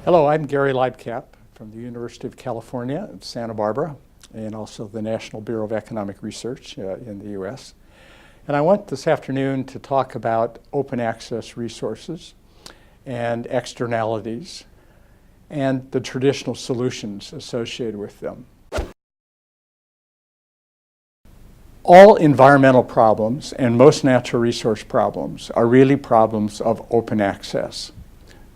Hello, I'm Gary Libecap from the University of California at Santa Barbara and also the National Bureau of Economic Research in the U.S. And I want this afternoon to talk about open access resources and externalities and the traditional solutions associated with them. All environmental problems and most natural resource problems are really problems of open access.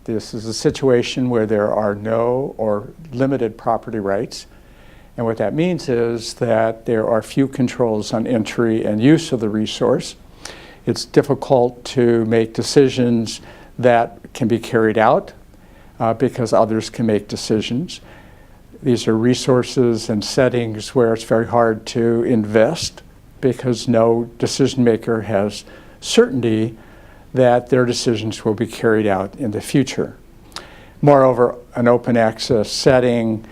This is a situation where there are no or limited property rights. And what that means is that there are few controls on entry and use of the resource. It's difficult to make decisions that can be carried out because others can make decisions. These are resources and settings where it's very hard to invest because no decision maker has certainty that their decisions will be carried out in the future. Moreover, an open access setting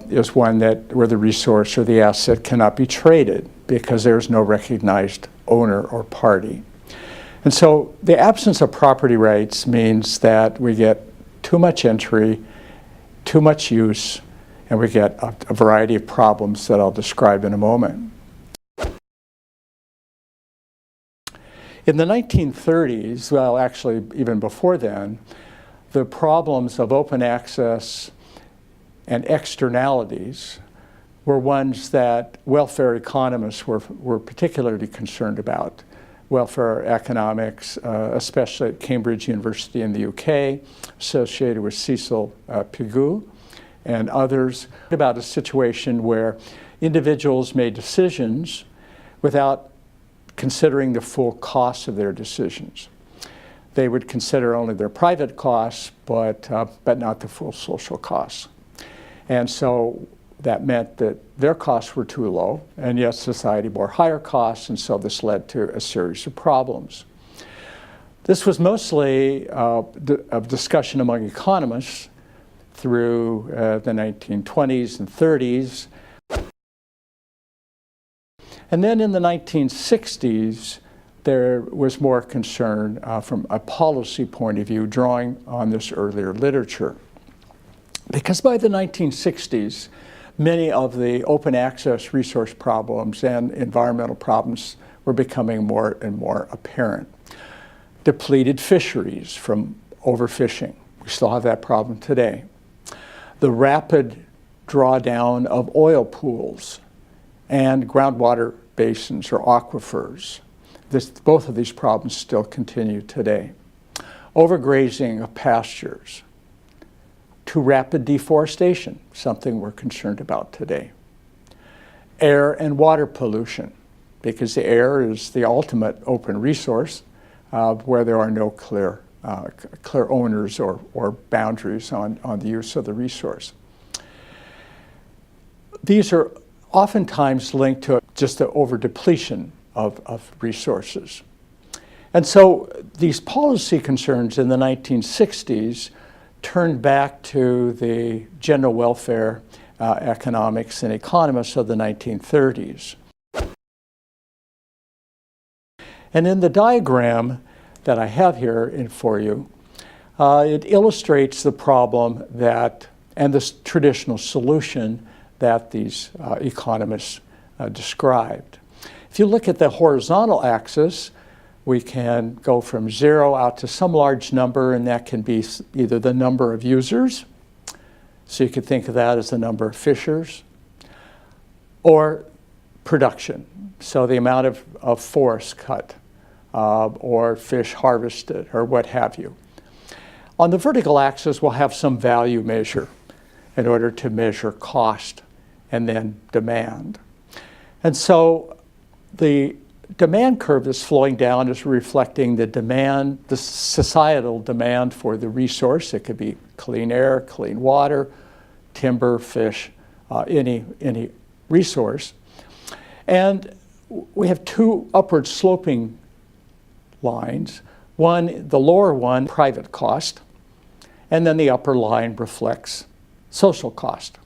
is one where the resource or the asset cannot be traded because there's no recognized owner or party. And so the absence of property rights means that we get too much entry, too much use, and we get a variety of problems that I'll describe in a moment. In the 1930s, well, actually even before then, the problems of open access and externalities were ones that welfare economists were particularly concerned about. Welfare economics, especially at Cambridge University in the UK, associated with Cecil Pigou and others, about a situation where individuals made decisions without considering the full cost of their decisions. They would consider only their private costs, but not the full social costs. And so that meant that their costs were too low, and yet society bore higher costs, and so this led to a series of problems. This was mostly of discussion among economists through the 1920s and 30s. And then in the 1960s, there was more concern from a policy point of view, drawing on this earlier literature. Because by the 1960s, many of the open access resource problems and environmental problems were becoming more and more apparent. Depleted fisheries from overfishing. We still have that problem today. The rapid drawdown of oil pools and groundwater basins or aquifers. Both of these problems still continue today. Overgrazing of pastures. Too rapid deforestation, something we're concerned about today. Air and water pollution, because the air is the ultimate open resource where there are no clear owners or boundaries on the use of the resource. These are oftentimes linked to just the over-depletion of resources. And so these policy concerns in the 1960s turned back to the general welfare economics and economists of the 1930s. And in the diagram that I have here for you, it illustrates the problem and the traditional solution that these economists described. If you look at the horizontal axis, we can go from 0 out to some large number, and that can be either the number of users, so you could think of that as the number of fishers, or production, so the amount of forest cut or fish harvested or what have you. On the vertical axis, we'll have some value measure in order to measure cost and then demand. And so the demand curve that's flowing down is reflecting the demand, the societal demand for the resource. It could be clean air, clean water, timber, fish, any resource. And we have two upward sloping lines. One, the lower one, private cost, and then the upper line reflects social cost.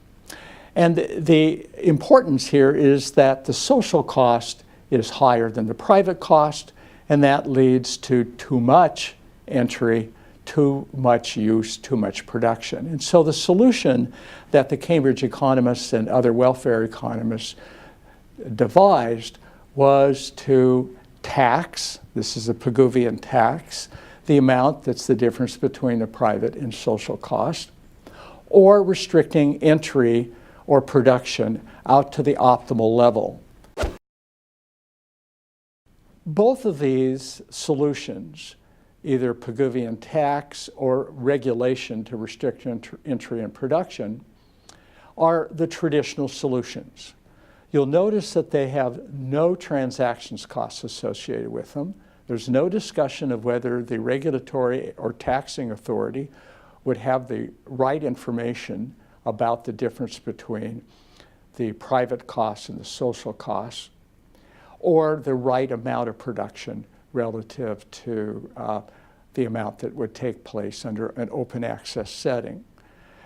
And the importance here is that the social cost is higher than the private cost, and that leads to too much entry, too much use, too much production. And so the solution that the Cambridge economists and other welfare economists devised was to tax, this is a Pigouvian tax, the amount that's the difference between the private and social cost, or restricting entry or production out to the optimal level. Both of these solutions, either Pigouvian tax or regulation to restrict entry and production, are the traditional solutions. You'll notice that they have no transactions costs associated with them. There's no discussion of whether the regulatory or taxing authority would have the right information about the difference between the private costs and the social costs, or the right amount of production relative to the amount that would take place under an open access setting.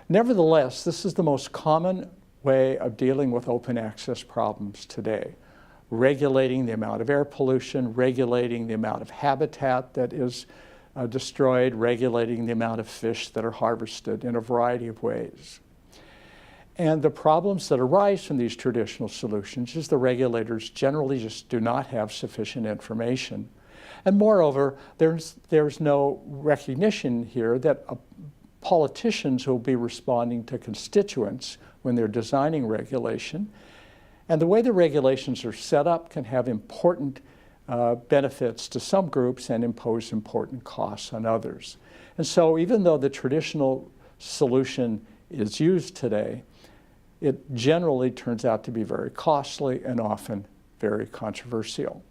Nevertheless, this is the most common way of dealing with open access problems today. Regulating the amount of air pollution, regulating the amount of habitat that is destroyed, regulating the amount of fish that are harvested in a variety of ways. And the problems that arise from these traditional solutions is the regulators generally just do not have sufficient information. And moreover, there's no recognition here that politicians will be responding to constituents when they're designing regulation. And the way the regulations are set up can have important benefits to some groups and impose important costs on others. And so even though the traditional solution is used today, it generally turns out to be very costly and often very controversial.